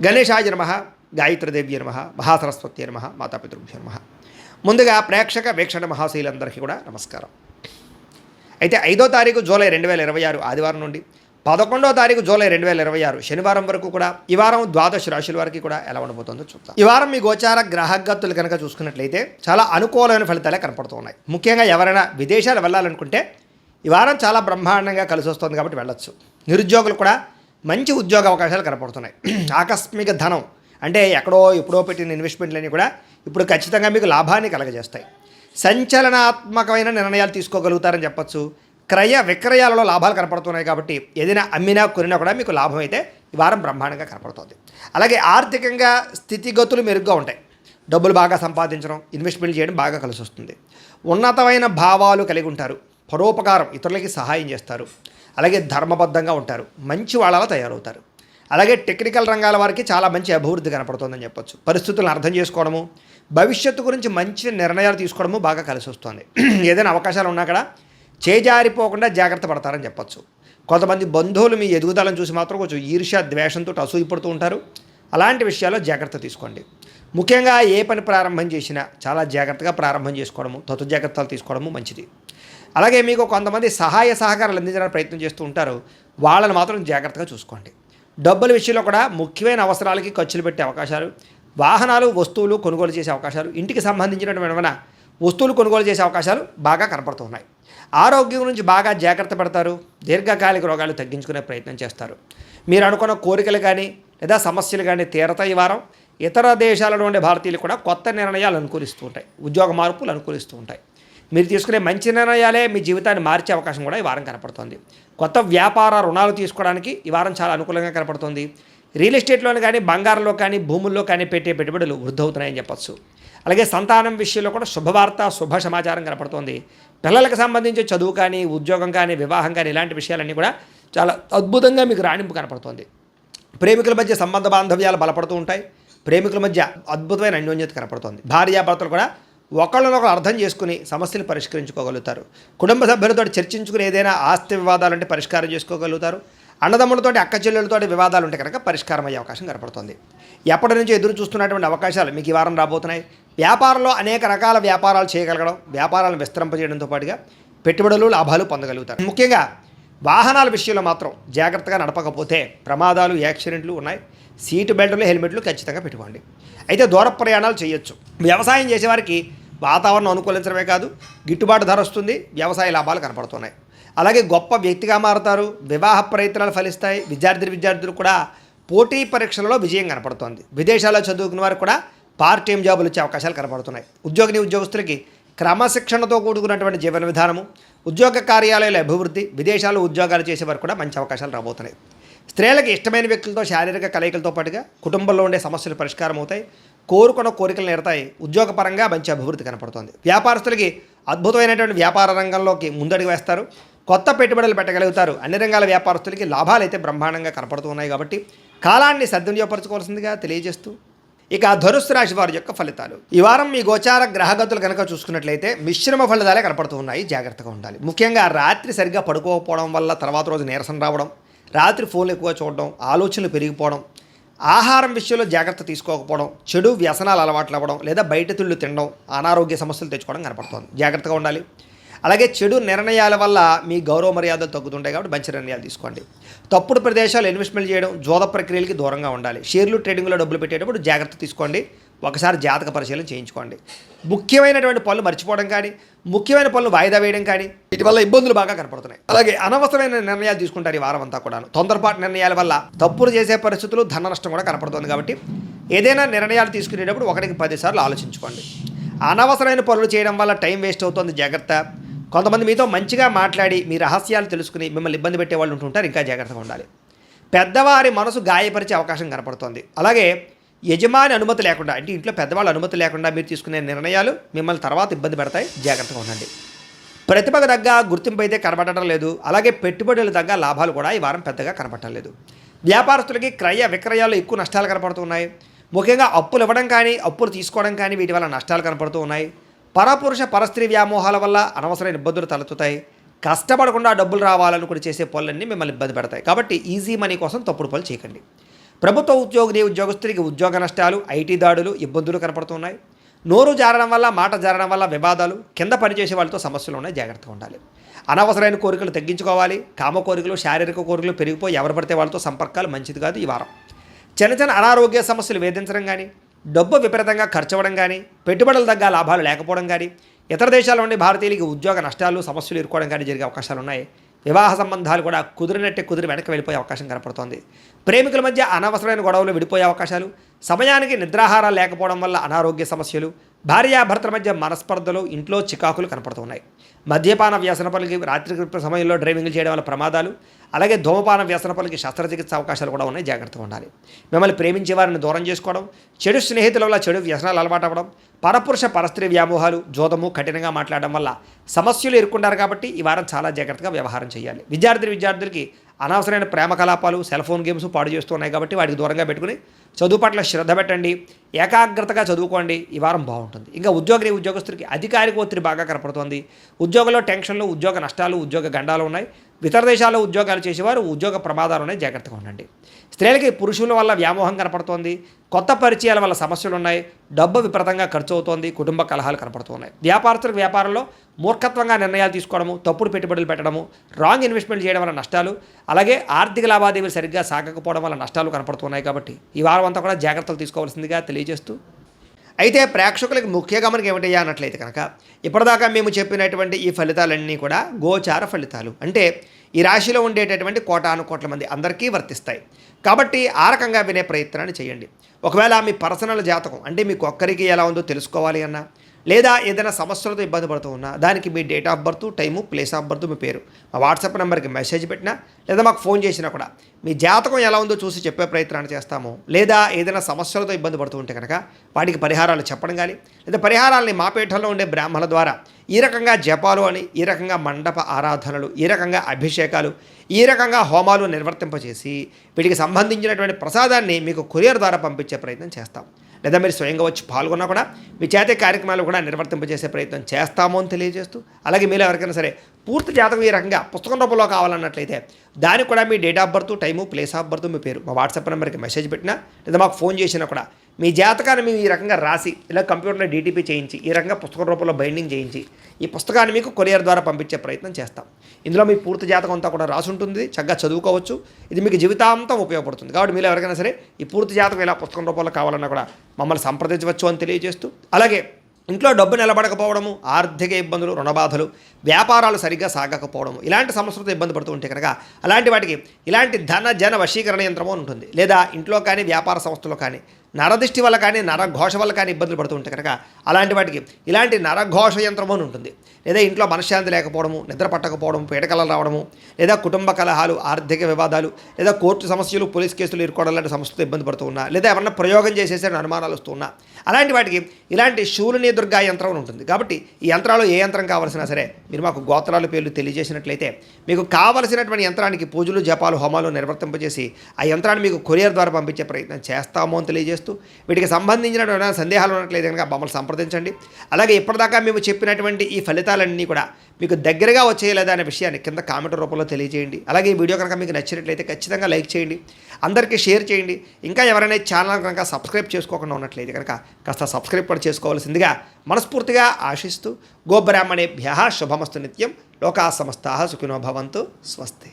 గణేశాయ నమః, గాయత్రీదేవ్య నమః, మహాసరస్వతి నమః, మాతాపితృభ్యో నమః. ముందుగా ప్రేక్షక వీక్షణ మహాశీలందరికీ కూడా నమస్కారం. అయితే 5వ తారీఖు జూలై 2026 ఆదివారం నుండి 11వ తారీఖు జూలై 2026 శనివారం వరకు కూడా ఈ వారం ద్వాదశ రాశుల వారికి కూడా ఎలా ఉండబోతుందో చూద్దాం. ఈ వారం మీ గోచార గ్రహగతులు కనుక చూసుకున్నట్లయితే చాలా అనుకూలమైన ఫలితాలే కనపడుతున్నాయి. ముఖ్యంగా ఎవరైనా విదేశాలు వెళ్ళాలనుకుంటే ఈ వారం చాలా బ్రహ్మాండంగా కలిసి వస్తుంది కాబట్టి వెళ్ళొచ్చు. నిరుద్యోగులు కూడా మంచి ఉద్యోగ అవకాశాలు కనపడుతున్నాయి. ఆకస్మిక ధనం అంటే ఎప్పుడో పెట్టిన ఇన్వెస్ట్మెంట్లన్నీ కూడా ఇప్పుడు ఖచ్చితంగా మీకు లాభాన్ని కలగజేస్తాయి. సంచలనాత్మకమైన నిర్ణయాలు తీసుకోగలుగుతారని చెప్పచ్చు. క్రయ విక్రయాలలో లాభాలు కనపడుతున్నాయి కాబట్టి ఏదైనా అమ్మినా కొనినా కూడా మీకు లాభం అయితే ఈ వారం బ్రహ్మాండంగా కనపడుతుంది. అలాగే ఆర్థికంగా స్థితిగతులు మెరుగ్గా ఉంటాయి. డబ్బులు బాగా సంపాదించడం, ఇన్వెస్ట్మెంట్ చేయడం బాగా కలిసి వస్తుంది. ఉన్నతమైన భావాలు కలిగి ఉంటారు. పరోపకారం, ఇతరులకి సహాయం చేస్తారు. అలాగే ధర్మబద్ధంగా ఉంటారు. మంచి వాళ్ళలా తయారవుతారు. అలాగే టెక్నికల్ రంగాల వారికి చాలా మంచి అభివృద్ధి కనపడుతుందని చెప్పొచ్చు. పరిస్థితులను అర్థం చేసుకోవడము, భవిష్యత్తు గురించి మంచి నిర్ణయాలు తీసుకోవడము బాగా కలిసి వస్తుంది. ఏదైనా అవకాశాలు ఉన్నా కూడా చేజారిపోకుండా జాగ్రత్త పడతారని చెప్పొచ్చు. కొంతమంది బంధువులు మీ ఎదుగుదలను చూసి మాత్రం కొంచెం ఈర్ష్య ద్వేషంతో అసూయపడుతూ ఉంటారు. అలాంటి విషయాల్లో జాగ్రత్త తీసుకోండి. ముఖ్యంగా ఏ పని ప్రారంభం చేసినా చాలా జాగ్రత్తగా ప్రారంభం చేసుకోవడము, తొత్తు జాగ్రత్తలు తీసుకోవడము మంచిది. అలాగే మీకు కొంతమంది సహాయ సహకారాలు అందించడానికి ప్రయత్నం చేస్తూ ఉంటారు. వాళ్ళని మాత్రం జాగ్రత్తగా చూసుకోండి. డబ్బుల విషయంలో కూడా ముఖ్యమైన అవసరాలకి ఖర్చులు పెట్టే అవకాశాలు, వాహనాలు వస్తువులు కొనుగోలు చేసే అవకాశాలు, ఇంటికి సంబంధించినటువంటి ఏమైనా వస్తువులు కొనుగోలు చేసే అవకాశాలు బాగా కనపడుతున్నాయి. ఆరోగ్యం గురించి బాగా జాగ్రత్త పడతారు. దీర్ఘకాలిక రోగాలు తగ్గించుకునే ప్రయత్నం చేస్తారు. మీరు అనుకున్న కోరికలు కానీ లేదా సమస్యలు కానీ తీరతాయి. ఈ వారం ఇతర దేశాలలో ఉండే భారతీయులు కూడా కొత్త నిర్ణయాలు అనుకూలిస్తూ ఉంటాయి. ఉద్యోగ మార్పులు అనుకూలిస్తూ ఉంటాయి. మీరు తీసుకునే మంచి నిర్ణయాలే మీ జీవితాన్ని మార్చే అవకాశం కూడా ఈ వారం కనపడుతుంది. కొత్త వ్యాపార రుణాలు తీసుకోవడానికి ఈ వారం చాలా అనుకూలంగా కనపడుతుంది. రియల్ ఎస్టేట్లోని కానీ బంగారంలో కానీ భూముల్లో కానీ పెట్టే పెట్టుబడులు వృద్ధి అవుతున్నాయని చెప్పచ్చు. అలాగే సంతానం విషయంలో కూడా శుభవార్త, శుభ సమాచారం కనపడుతుంది. పిల్లలకు సంబంధించి చదువు కానీ, ఉద్యోగం కానీ, వివాహం కానీ ఇలాంటి విషయాలన్నీ కూడా చాలా అద్భుతంగా మీకు రాణింపు కనపడుతుంది. ప్రేమికుల మధ్య సంబంధ బాంధవ్యాలు బలపడుతూ ఉంటాయి. ప్రేమికుల మధ్య అద్భుతమైన అన్యోన్యత కనపడుతుంది. భార్యాభర్తలు కూడా ఒకళ్ళనొకరు అర్థం చేసుకుని సమస్యలు పరిష్కరించుకోగలుగుతారు. కుటుంబ సభ్యులతో చర్చించుకుని ఏదైనా ఆస్తి వివాదాలుంటే పరిష్కారం చేసుకోగలుగుతారు. అన్నదమ్ములతోటి అక్క చెల్లెలతోటి వివాదాలు ఉంటే కనుక పరిష్కారం అయ్యే అవకాశం కనపడుతుంది. ఎప్పటి నుంచో ఎదురు చూస్తున్నటువంటి అవకాశాలు మీకు ఈ వారం రాబోతున్నాయి. వ్యాపారంలో అనేక రకాల వ్యాపారాలు చేయగలగడం, వ్యాపారాలను విస్తరింపజేయడంతో పాటుగా పెట్టుబడులు, లాభాలు పొందగలుగుతారు. ముఖ్యంగా వాహనాల విషయంలో మాత్రం జాగ్రత్తగా నడపకపోతే ప్రమాదాలు, యాక్సిడెంట్లు ఉన్నాయి. సీటు బెల్టులు, హెల్మెట్లు ఖచ్చితంగా పెట్టుకోండి. అయితే దూర ప్రయాణాలు చేయొచ్చు. వ్యవసాయం చేసేవారికి వాతావరణం అనుకూలించడమే కాదు, గిట్టుబాటు ధర వస్తుంది. వ్యవసాయ లాభాలు కనపడుతున్నాయి. అలాగే గొప్ప వ్యక్తిగా మారుతారు. వివాహ ప్రయత్నాలు ఫలిస్తాయి. విద్యార్థులు కూడా పోటీ పరీక్షలలో విజయం కనపడుతోంది. విదేశాల్లో చదువుకున్న వారు కూడా పార్ట్ టైం జాబులు వచ్చే అవకాశాలు కనపడుతున్నాయి. ఉద్యోగస్తులకి క్రమశిక్షణతో కూడుకున్నటువంటి జీవన విధానము, ఉద్యోగ కార్యాలయాల అభివృద్ధి, విదేశాల్లో ఉద్యోగాలు చేసేవారు కూడా మంచి అవకాశాలు రాబోతున్నాయి. స్త్రీలకు ఇష్టమైన వ్యక్తులతో శారీరక కలయికలతో పాటుగా కుటుంబంలో ఉండే సమస్యలు పరిష్కారం అవుతాయి. కోరుకున్న కోరికలు నేరతాయి. ఉద్యోగపరంగా మంచి అభివృద్ధి కనపడుతుంది. వ్యాపారస్తులకి అద్భుతమైనటువంటి వ్యాపార రంగంలోకి ముందడుగు వేస్తారు. కొత్త పెట్టుబడులు పెట్టగలుగుతారు. అన్ని రంగాల వ్యాపారస్తులకి లాభాలు అయితే బ్రహ్మాండంగా కనపడుతూ ఉన్నాయి కాబట్టి కాలాన్ని సద్వినియోగపరచుకోవాల్సిందిగా తెలియజేస్తూ ఇక ధనుస్సు రాశి వారి యొక్క ఫలితాలు. ఈ వారం మీ గోచార గ్రహగతులు కనుక చూసుకున్నట్లయితే మిశ్రమ ఫలితాలే కనపడుతూ ఉన్నాయి. జాగ్రత్తగా ఉండాలి. ముఖ్యంగా రాత్రి సరిగ్గా పడుకోకపోవడం వల్ల తర్వాత రోజు నీరసం రావడం, రాత్రి ఫోన్లు ఎక్కువ చూడడం, ఆలోచనలు పెరిగిపోవడం, ఆహారం విషయంలో జాగ్రత్త తీసుకోకపోవడం, చెడు వ్యసనాలు అలవాట్లు అవ్వడం లేదా బయట తిళ్ళు తినడం, అనారోగ్య సమస్యలు తెచ్చుకోవడం కనపడుతుంది. జాగ్రత్తగా ఉండాలి. అలాగే చెడు నిర్ణయాల వల్ల మీ గౌరవ మర్యాదలు తగ్గుతుంటాయి కాబట్టి మంచి నిర్ణయాలు తీసుకోండి. తప్పుడు ప్రదేశాలు ఇన్వెస్ట్మెంట్ చేయడం, జోద ప్రక్రియలకి దూరంగా ఉండాలి. షేర్లు ట్రేడింగ్లో డబ్బులు పెట్టేటప్పుడు జాగ్రత్త తీసుకోండి. ఒకసారి జాతక పరిశీలన చేయించుకోండి. ముఖ్యమైనటువంటి పనులు మర్చిపోవడం కానీ, ముఖ్యమైన పనులు వాయిదా వేయడం కానీ వీటి వల్ల ఇబ్బందులు బాగా కనపడుతున్నాయి. అలాగే అనవసరమైన నిర్ణయాలు తీసుకుంటారు ఈ వారం అంతా కూడా. తొందరపాటు నిర్ణయాల వల్ల తప్పులు చేసే పరిస్థితులు, ధన నష్టం కూడా కనపడుతుంది కాబట్టి ఏదైనా నిర్ణయాలు తీసుకునేటప్పుడు 1కి 10 సార్లు ఆలోచించుకోండి. అనవసరమైన పనులు చేయడం వల్ల టైం వేస్ట్ అవుతుంది. జాగ్రత్త. కొంతమంది మీతో మంచిగా మాట్లాడి మీ రహస్యాలు తెలుసుకుని మిమ్మల్ని ఇబ్బంది పెట్టే వాళ్ళు ఉంటుంటారు. ఇంకా జాగ్రత్తగా ఉండాలి. పెద్దవారి మనసు గాయపరిచే అవకాశం కనపడుతుంది. అలాగే యజమాని అనుమతి లేకుండా, అంటే ఇంట్లో పెద్దవాళ్ళ అనుమతి లేకుండా మీరు తీసుకునే నిర్ణయాలు మిమ్మల్ని తర్వాత ఇబ్బంది పెడతాయి. జాగ్రత్తగా ఉండండి. ప్రతిభకు తగ్గ గుర్తింపు అయితే కనపడటం లేదు. అలాగే పెట్టుబడులు తగ్గ లాభాలు కూడా ఈ వారం పెద్దగా కనపడటం లేదు. వ్యాపారస్తులకి క్రయ విక్రయాల్లో ఎక్కువ నష్టాలు కనపడుతున్నాయి. ముఖ్యంగా అప్పులు ఇవ్వడం కానీ, అప్పులు తీసుకోవడం కానీ వీటి వల్ల నష్టాలు కనపడుతూ ఉన్నాయి. పరపురుష పరస్త్రీ వ్యామోహాల వల్ల అనవసరమైన ఇబ్బందులు తలెత్తుతాయి. కష్టపడకుండా డబ్బులు రావాలనుకుని చేసే పనులన్నీ మిమ్మల్ని ఇబ్బంది పెడతాయి. కాబట్టి ఈజీ మనీ కోసం తప్పుడు పనులు చేయకండి. ప్రభుత్వ ఉద్యోగస్తులకి ఉద్యోగ నష్టాలు, ఐటీ దాడులు, ఇబ్బందులు కనపడుతున్నాయి. నోరు జారడం వల్ల, మాట జారడం వల్ల వివాదాలు, కింద పనిచేసే వాళ్ళతో సమస్యలు ఉన్నాయి, జాగ్రత్తగా ఉండాలి. అనవసరమైన కోరికలు తగ్గించుకోవాలి. కామ కోరికలు, శారీరక కోరికలు పెరిగిపోయి ఎవరు పడితే వాళ్ళతో సంపర్కాలు మంచిది కాదు ఈ వారం. చిన్న చిన్న అనారోగ్య సమస్యలు వేధించడం కానీ, డబ్బు విపరీతంగా ఖర్చు అవ్వడం కానీ, పెట్టుబడుల తగ్గ లాభాలు లేకపోవడం కానీ, ఇతర దేశాల నుండి భారతీయులకి ఉద్యోగ నష్టాలు, సమస్యలు ఎదుర్కోవడం కానీ జరిగే అవకాశాలు ఉన్నాయి. వివాహ సంబంధాలు కూడా కుదిరి వెనక్కి వెళ్ళిపోయే అవకాశం కనపడుతోంది. ప్రేమికుల మధ్య అనవసరమైన గొడవలు విడిపోయే అవకాశాలు, సమయానికి నిద్రాహారాలు లేకపోవడం వల్ల అనారోగ్య సమస్యలు, భార్యాభర్తల మధ్య మనస్పర్ధలు, ఇంట్లో చికాకులు కనపడుతున్నాయి. మద్యపాన వ్యసనపరులకి రాత్రి సమయంలో డ్రైవింగ్ చేయడం వల్ల ప్రమాదాలు, అలాగే ధూమపాన వ్యసనపరులకి శస్త్రచికిత్స అవకాశాలు కూడా ఉన్నాయి, జాగ్రత్తగా ఉండాలి. మిమ్మల్ని ప్రేమించే వారిని దూరం చేసుకోవడం, చెడు స్నేహితుల వల్ల చెడు వ్యసనాలు అలవాటు అవ్వడం, పరపురుష పరస్త్రీ వ్యామోహాలు, జోదము, కఠినంగా మాట్లాడడం వల్ల సమస్యలు ఎదుర్కొంటారు. కాబట్టి ఈ వారం చాలా జాగ్రత్తగా వ్యవహారం చేయాలి. విద్యార్థులకి అనవసరమైన ప్రేమ కలాపాలు, సెల్ ఫోన్ గేమ్స్ పాడు చేస్తున్నాయి. కాబట్టి వాటికి దూరంగా పెట్టుకుని చదువు పట్ల శ్రద్ధ పెట్టండి, ఏకాగ్రతగా చదువుకోండి. ఈ వారం బాగుంటుంది. ఇంకా ఉద్యోగస్తులకి అధికారిక ఒత్తిడి బాగా కనపడుతోంది. ఉద్యోగంలో టెన్షన్లు, ఉద్యోగ నష్టాలు, ఉద్యోగ గండాలు ఉన్నాయి. ఇతర దేశాల్లో ఉద్యోగాలు చేసేవారు ఉద్యోగ ప్రమాదాలు ఉన్నాయి, జాగ్రత్తగా ఉండండి. స్త్రీలకి పురుషుల వల్ల వ్యామోహం కనపడుతోంది. కొత్త పరిచయాల వల్ల సమస్యలు ఉన్నాయి. డబ్బు విపరీతంగా ఖర్చు అవుతోంది. కుటుంబ కలహాలు కనపడుతున్నాయి. వ్యాపారస్తులకు వ్యాపారంలో మూర్ఖత్వంగా నిర్ణయాలు తీసుకోవడము, తప్పుడు పెట్టుబడులు పెట్టడము, రాంగ్ ఇన్వెస్ట్మెంట్ చేయడం వల్ల నష్టాలు, అలాగే ఆర్థిక లావాదేవీలు సరిగ్గా సాగకపోవడం వల్ల నష్టాలు కనపడుతున్నాయి. కాబట్టి ఈ వారం అంతా కూడా జాగ్రత్తలు తీసుకోవాల్సిందిగా తెలియజేస్తూ, అయితే ప్రేక్షకులకు ముఖ్య గమనిక ఏమిటయ్యా అన్నట్లయితే కనుక, ఇప్పటిదాకా మేము చెప్పినటువంటి ఈ ఫలితాలన్నీ కూడా గోచార ఫలితాలు. అంటే ఈ రాశిలో ఉండేటటువంటి కోటాను కోట్ల మంది అందరికీ వర్తిస్తాయి. కాబట్టి ఆ రకంగా వినే ప్రయత్నాన్ని చేయండి. ఒకవేళ మీ పర్సనల్ జాతకం అంటే మీకు ఒక్కరికి ఎలా ఉందో తెలుసుకోవాలి అన్నా, లేదా ఏదైనా సమస్యలతో ఇబ్బంది పడుతూ ఉన్నా, దానికి మీ date of birth, time, place of birth, మీ పేరు మా వాట్సాప్ నెంబర్కి మెసేజ్ పెట్టినా, లేదా మాకు ఫోన్ చేసినా కూడా మీ జాతకం ఎలా ఉందో చూసి చెప్పే ప్రయత్నాన్ని చేస్తాము. లేదా ఏదైనా సమస్యలతో ఇబ్బంది పడుతూ ఉంటే కనుక వాటికి పరిహారాలు చెప్పడం కానీ, లేదా పరిహారాలని మా పీఠంలో ఉండే బ్రాహ్మణుల ద్వారా ఈ రకంగా జపాలు అని, ఈ రకంగా మండప ఆరాధనలు, ఈ రకంగా అభిషేకాలు, ఈ రకంగా హోమాలు నిర్వర్తింపచేసి వీటికి సంబంధించినటువంటి ప్రసాదాన్ని మీకు కొరియర్ ద్వారా పంపించే ప్రయత్నం చేస్తాం. లేదా మీరు స్వయంగా వచ్చి పాల్గొన్నా కూడా మీ చేతే కార్యక్రమాలు కూడా నిర్వర్తింపజేసే ప్రయత్నం చేస్తాము అని తెలియజేస్తూ, అలాగే మీరు ఎవరికైనా సరే పూర్తి జాతకం ఈ రకంగా పుస్తకం రూపంలో కావాలన్నట్లయితే దానికి కూడా మీ date of birth, time, place of birth, మీ పేరు మా వాట్సాప్ నెంబర్కి మెసేజ్ పెట్టినా, లేదా మాకు ఫోన్ చేసినా కూడా మీ జాతకాన్ని మేము ఈ రకంగా రాసి, ఇలా కంప్యూటర్లో డీటీపీ చేయించి, ఈ రకంగా పుస్తకం రూపంలో బైండింగ్ చేయించి ఈ పుస్తకాన్ని మీకు కొరియర్ ద్వారా పంపించే ప్రయత్నం చేస్తాం. ఇందులో మీ పూర్తి జాతకం అంతా కూడా రాసి ఉంటుంది, చక్కగా చదువుకోవచ్చు. ఇది మీకు జీవితాంతం ఉపయోగపడుతుంది. కాబట్టి మీరు ఎవరికైనా సరే ఈ పూర్తి జాతకం ఇలా పుస్తకం రూపంలో కావాలన్నా కూడా మమ్మల్ని సంప్రదించవచ్చు అని తెలియజేస్తూ, అలాగే ఇంట్లో డబ్బు నిలబడకపోవడము, ఆర్థిక ఇబ్బందులు, రుణబాధలు, వ్యాపారాలు సరిగ్గా సాగకపోవడము, ఇలాంటి సమస్యలతో ఇబ్బంది పడుతూ ఉంటే కనుక అలాంటి వాటికి ఇలాంటి ధన జన వశీకరణ యంత్రము ఉంటుంది. లేదా ఇంట్లో కానీ వ్యాపార సంస్థలో కానీ నరదిష్టి వల్ల కానీ, నరఘోష వల్ల కానీ ఇబ్బందులు పడుతూ ఉంటే కనుక అలాంటి వాటికి ఇలాంటి నరఘోష యంత్రము అని ఉంటుంది. లేదా ఇంట్లో మనశ్శాంతి లేకపోవడము, నిద్ర పట్టకపోవడం, పీడకలలు రావడము, లేదా కుటుంబ కలహాలు, ఆర్థిక వివాదాలు, లేదా కోర్టు సమస్యలు, పోలీస్ కేసులు ఇరుకోవడం లాంటి సమస్యలతో ఇబ్బంది పడుతూ ఉన్నా, లేదా ఎవరన్నా ప్రయోగం చేసేసే అనుమానాలు వస్తూ ఉన్నా, అలాంటి వాటికి ఇలాంటి శూలిని దుర్గా యంత్రం ఉంటుంది. కాబట్టి ఈ యంత్రాలు ఏ యంత్రం కావాల్సినా సరే మీరు మాకు గోత్రాల పేర్లు తెలియజేసినట్లయితే మీకు కావలసినటువంటి యంత్రానికి పూజలు, జపాలు, హోమాలు నిర్వర్తింపజేసి ఆ యంత్రాన్ని మీకు కొరియర్ ద్వారా పంపించే ప్రయత్నం చేస్తాము అని తెలియజేస్తూ, వీటికి సంబంధించిన సందేహాలు ఉన్నట్లయితే కనుక మమ్మల్ని సంప్రదించండి. అలాగే ఇప్పటిదాకా మేము చెప్పినటువంటి ఈ ఫలితాలన్నీ కూడా మీకు దగ్గరగా వచ్చేయలేదా అనే విషయాన్ని కింద కామెంట్ రూపంలో తెలియజేయండి. అలాగే ఈ వీడియో కనుక మీకు నచ్చినట్లయితే ఖచ్చితంగా లైక్ చేయండి, అందరికీ షేర్ చేయండి. ఇంకా ఎవరైనా ఛానల్ కనుక సబ్స్క్రైబ్ చేసుకోకుండా ఉన్నట్లయితే కనుక కాస్త సబ్స్క్రైబ్ కూడా చేసుకోవాల్సిందిగా మనస్ఫూర్తిగా ఆశిస్తూ, గోబ్రాహ్మణేభ్యః శుభమస్తు నిత్యం, లోకా సమస్తాః సుఖినో భవంతు, స్వస్తి.